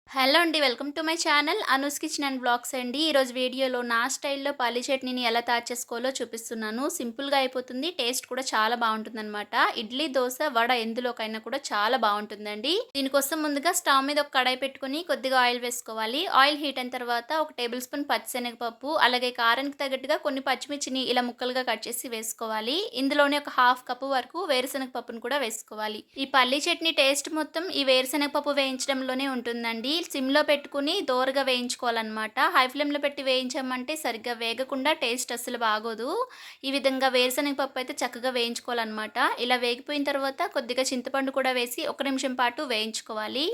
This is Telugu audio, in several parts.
హలో అండి. Welcome to my channel Anu's kitchen and blogs అండి. ఈరోజు వీడియోలో నా స్టైల్‌లో పల్లి చట్నీని ఎలా తయారు చేసుకోవాలో చూపిస్తున్నాను. సింపుల్‌గా అయిపోతుంది. టేస్ట్ కూడా చాలా బావుంటుందనమాట. ఇడ్లీ, దోస, వడ ఎందులోకైనా కూడా చాలా బావుంటుందండి. దీనికోసం ముందుగా స్టవ్ మీద ఒక కడాయి పెట్టుకొని కొద్దిగా ఆయిల్ వేసుకోవాలి. ఆయిల్ హీట్ అయిన తర్వాత ఒక టేబుల్ స్పూన్ పచ్చిశనగపప్పు, అలాగే కారానికి తగ్గట్టుగా కొన్ని పచ్చిమిర్చిని ఇలా ముక్కలుగా కట్ చేసి వేసుకోవాలి. ఇందులోనే ఒక హాఫ్ కప్పు వరకు వేరుశనగ పప్పును కూడా వేసుకోవాలి. ఈ పల్లి చట్నీ టేస్ట్ మొత్తం ఈ వేరుశనగ పప్పు వేయించడంలోనే ఉంటుందండి. సిమ్‌లో పెట్టుకొని దోరగా వేయించుకోవాలనమాట. హై ఫ్లేమ్‌లో పెట్టి వేయించామంటే సరిగ్గా వేగకుండా టేస్ట్ అస్సలు బాగోదు. ఈ విధంగా వేరుశనగ పప్పు అయితే చక్కగా వేయించుకోవాలనమాట. ఇలా వేగిపోయిన తర్వాత కొద్దిగా చింతపండు కూడా వేసి ఒక నిమిషం పాటు వేయించుకోవాలి.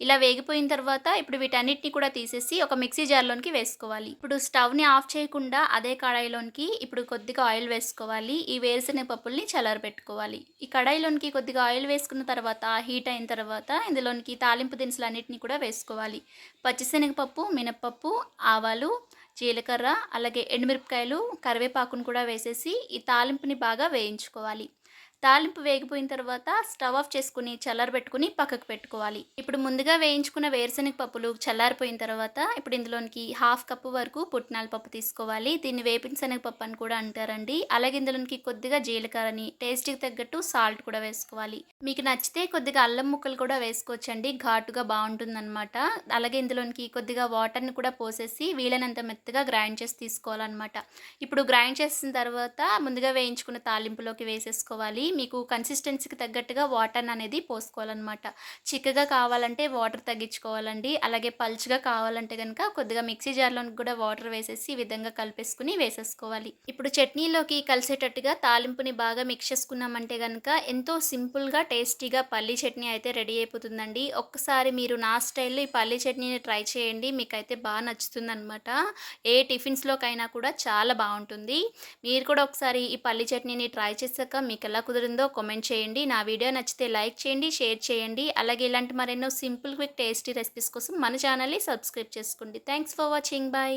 ఇలా వేగిపోయిన తర్వాత ఇప్పుడు వీటన్నిటిని కూడా తీసేసి ఒక మిక్సీ జార్‌లోనికి వేసుకోవాలి. ఇప్పుడు స్టవ్‌ని ఆఫ్ చేయకుండా అదే కడాయిలోనికి ఇప్పుడు కొద్దిగా ఆయిల్ వేసుకోవాలి. ఈ వేరుశనగ పప్పుల్ని చల్లారబెట్టుకోవాలి. ఈ కడాయిలోనికి కొద్దిగా ఆయిల్ వేసుకున్న తర్వాత హీట్ అయిన తర్వాత ఇందులోనికి తాలింపు దినుసులన్నిటిని కూడా వేసుకోవాలి. పచ్చిశనగపప్పు, మినపప్పు, ఆవాలు, జీలకర్ర, అలాగే ఎండుమిరపకాయలు, కరివేపాకును కూడా వేసేసి ఈ తాలింపుని బాగా వేయించుకోవాలి. తాలింపు వేగిపోయిన తర్వాత స్టవ్ ఆఫ్ చేసుకుని చల్లారబెట్టుకుని పక్కకు పెట్టుకోవాలి. ఇప్పుడు ముందుగా వేయించుకున్న వేరుశనగ పప్పులు చల్లారిపోయిన తర్వాత ఇప్పుడు ఇందులోనికి హాఫ్ కప్పు వరకు పుట్నాల పప్పు తీసుకోవాలి. దీన్ని వేపిన శనగపప్పు అని కూడా అంటారండి. అలాగే ఇందులోనికి కొద్దిగా జీలకర్రని, టేస్ట్‌కి తగ్గట్టు సాల్ట్ కూడా వేసుకోవాలి. మీకు నచ్చితే కొద్దిగా అల్లం ముక్కలు కూడా వేసుకోవచ్చండి. ఘాటుగా బావుంటుందనమాట. అలాగే ఇందులోనికి కొద్దిగా వాటర్‌ని కూడా పోసేసి వీలైనంత మెత్తగా గ్రైండ్ చేసి తీసుకోవాలనమాట. ఇప్పుడు గ్రైండ్ చేసిన తర్వాత ముందుగా వేయించుకున్న తాలింపులోకి వేసేసుకోవాలి. మీకు కన్సిస్టెన్సీకి తగ్గట్టుగా వాటర్ అనేది పోసుకోవాలన్నమాట. చిక్కగా కావాలంటే వాటర్ తగ్గించుకోవాలండి. అలాగే పల్చగా కావాలంటే గనుక కొద్దిగా మిక్సీ జార్‌లోకి కూడా వాటర్ వేసేసి ఈ విధంగా కలిపేసుకొని వేసేసుకోవాలి. ఇప్పుడు చట్నీలోకి కలిసేటట్టుగా తాలింపుని బాగా మిక్స్ చేసుకున్నామంటే గనుక ఎంతో సింపుల్‌గా, టేస్టీగా పల్లీ చట్నీ అయితే రెడీ అయిపోతుందండి. ఒక్కసారి మీరు నా స్టైల్‌లో ఈ పల్లీ చట్నీని ట్రై చేయండి. మీకైతే బాగా నచ్చుతుందనమాట. ఏ టిఫిన్స్‌లోకైనా కూడా చాలా బావుంటుంది. మీరు కూడా ఒకసారి ఈ పల్లీ చట్నీని ట్రై చేశాక మీకెలా కుదిరిందో కామెంట్ చేయండి. నా వీడియో నచ్చితే లైక్ చేయండి, షేర్ చేయండి. అలాగే ఇలాంటి మరెన్నో సింపుల్, క్విక్, టేస్టీ రెసిపీస్ కోసం మన ఛానల్‌ని సబ్స్క్రైబ్ చేసుకోండి. Thanks for watching. బై.